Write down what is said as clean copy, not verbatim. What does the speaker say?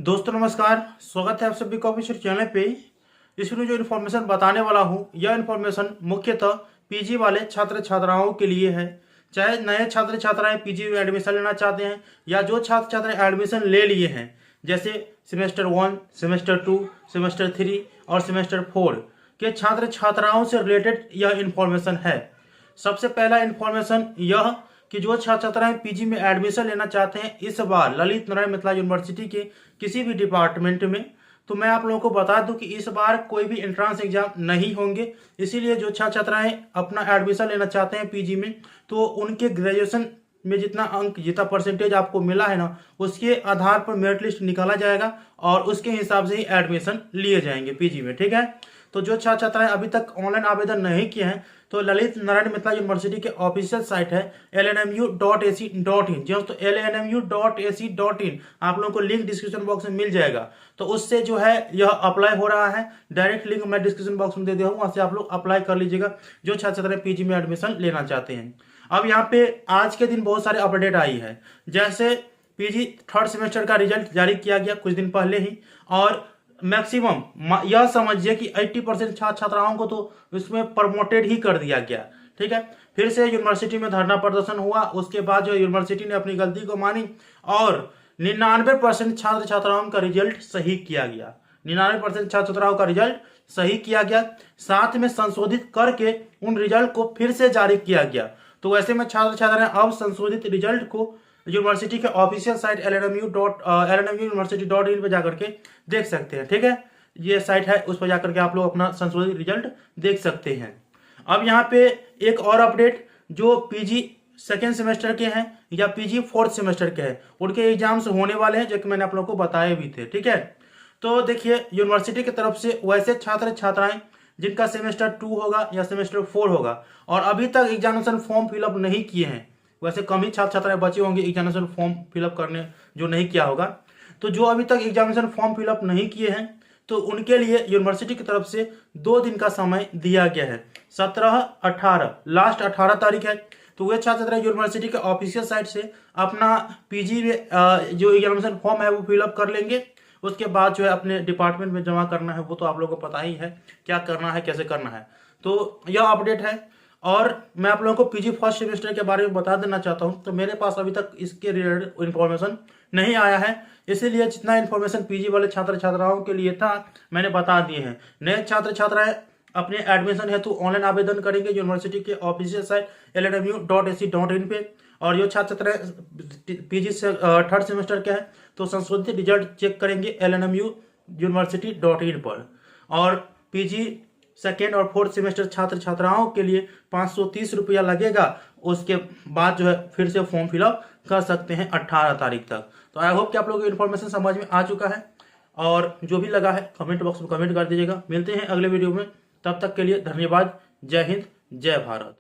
दोस्तों नमस्कार, स्वागत है आप सभी का ऑफिशियल चैनल पे। इसमें जो इन्फॉर्मेशन बताने वाला हूँ यह इन्फॉर्मेशन मुख्यतः पीजी वाले छात्र छात्राओं के लिए है। चाहे नए छात्र छात्राएं पीजी में एडमिशन लेना चाहते हैं या जो छात्र छात्राएं एडमिशन ले लिए हैं, जैसे सेमेस्टर 1, सेमेस्टर 2, सेमेस्टर 3 और सेमेस्टर 4 के छात्र छात्राओं से रिलेटेड यह इन्फॉर्मेशन है। सबसे पहला इन्फॉर्मेशन यह कि जो छात्र छात्राएं पीजी में एडमिशन लेना चाहते हैं इस बार ललित नारायण मिथिला यूनिवर्सिटी के किसी भी डिपार्टमेंट में, तो मैं आप लोगों को बता दूं कि इस बार कोई भी एंट्रेंस एग्जाम नहीं होंगे। इसीलिए जो छात्र छात्राएं अपना एडमिशन लेना चाहते हैं पीजी में, तो उनके ग्रेजुएशन में जितना अंक जितना परसेंटेज आपको मिला है ना, उसके आधार पर मेरिट लिस्ट निकाला जाएगा और उसके हिसाब से ही एडमिशन लिए जाएंगे पीजी में। ठीक है, तो जो छात्र छात्राएं अभी तक ऑनलाइन आवेदन नहीं किए हैं तो ललित नारायण मिथिला यूनिवर्सिटी के ऑफिशियल साइट है lnmu.ac.in। जी तो lnmu.ac.in आप लोगों को लिंक डिस्क्रिप्शन बॉक्स में मिल जाएगा, तो उससे जो है यह अप्लाई हो रहा है। डायरेक्ट लिंक मैं डिस्क्रिप्शन बॉक्स में दे दिया हूँ, वहां से आप लोग अप्लाई कर लीजिएगा जो छात्र छात्राएं पीजी में एडमिशन लेना चाहते हैं। अब यहाँ पे आज के दिन बहुत सारे अपडेट आई है, जैसे पीजी थर्ड सेमेस्टर का रिजल्ट जारी किया गया कुछ दिन पहले ही, और मैक्सिमम यह समझिए कि 80% छात्र छात्राओं को तो इसमें प्रमोटेड ही कर दिया गया। ठीक है, फिर से यूनिवर्सिटी में धरना प्रदर्शन हुआ, उसके बाद जो यूनिवर्सिटी ने अपनी गलती को मानी और 99% छात्र छात्राओं का रिजल्ट सही किया गया। 99% छात्र छात्राओं का रिजल्ट सही किया गया, साथ में संशोधित करके उन रिजल्ट को फिर से जारी किया गया। तो वैसे में छात्र छात्राएं अब संशोधित रिजल्ट को यूनिवर्सिटी के ऑफिशियल साइट lnmu.university.in पे जाकर के देख सकते हैं। ठीक है, ये साइट है, उस पर जाकर के आप लोग अपना संशोधित रिजल्ट देख सकते हैं। अब यहाँ पे एक और अपडेट, जो पीजी सेकेंड सेमेस्टर के हैं या पीजी फोर्थ सेमेस्टर के हैं, उनके एग्जाम्स होने वाले हैं, जो कि मैंने आप लोगों को बताए भी थे। ठीक है, तो देखिए यूनिवर्सिटी की तरफ से वैसे छात्र छात्राएं जिनका सेमेस्टर 2 होगा या सेमेस्टर 4 होगा और अभी तक एग्जामिनेशन फॉर्म फिलअप नहीं किए हैं, वैसे कम ही छात्र छात्राएं बचे होंगे एग्जामिनेशन फॉर्म फिलअप करने जो नहीं किया होगा, तो जो अभी तक एग्जामिनेशन फॉर्म फिलअप नहीं किए हैं तो उनके लिए यूनिवर्सिटी की तरफ से 2 दिन का समय दिया गया है। 17-18 लास्ट 18 तारीख है, तो वे छात्र छात्राएं यूनिवर्सिटी के ऑफिशियल साइट से अपना पीजी में जो एग्जामिनेशन फॉर्म है वो फिलअप कर लेंगे। उसके बाद जो है अपने डिपार्टमेंट में जमा करना है, वो तो आप लोगों को पता ही है क्या करना है कैसे करना है। तो यह अपडेट है। और मैं आप लोगों को पीजी फर्स्ट सेमेस्टर के बारे में बता देना चाहता हूं, तो मेरे पास अभी तक इसके रिलेटेड इन्फॉर्मेशन नहीं आया है, इसीलिए जितना इन्फॉर्मेशन पीजी वाले छात्र छात्राओं के लिए था मैंने बता दिए हैं। नए छात्र छात्राएं अपने एडमिशन हेतु ऑनलाइन आवेदन करेंगे यूनिवर्सिटी के ऑफिशियल साइट lnmu.ac.in पे, और जो छात्र छात्राएं पीजी से थर्ड सेमेस्टर के हैं तो संशोधित रिजल्ट चेक करेंगे lnmu.university.in पर। और पीजी सेकेंड और फोर्थ सेमेस्टर छात्र छात्राओं के लिए 530 रुपया लगेगा। उसके बाद जो है फिर से फॉर्म फिलअप कर सकते हैं 18 तारीख तक। तो आई होप कि आप लोगों को इन्फॉर्मेशन समझ में आ चुका है, और जो भी लगा है कमेंट बॉक्स में कमेंट कर दीजिएगा। मिलते हैं अगले वीडियो में, तब तक के लिए धन्यवाद। जय हिंद, जय भारत।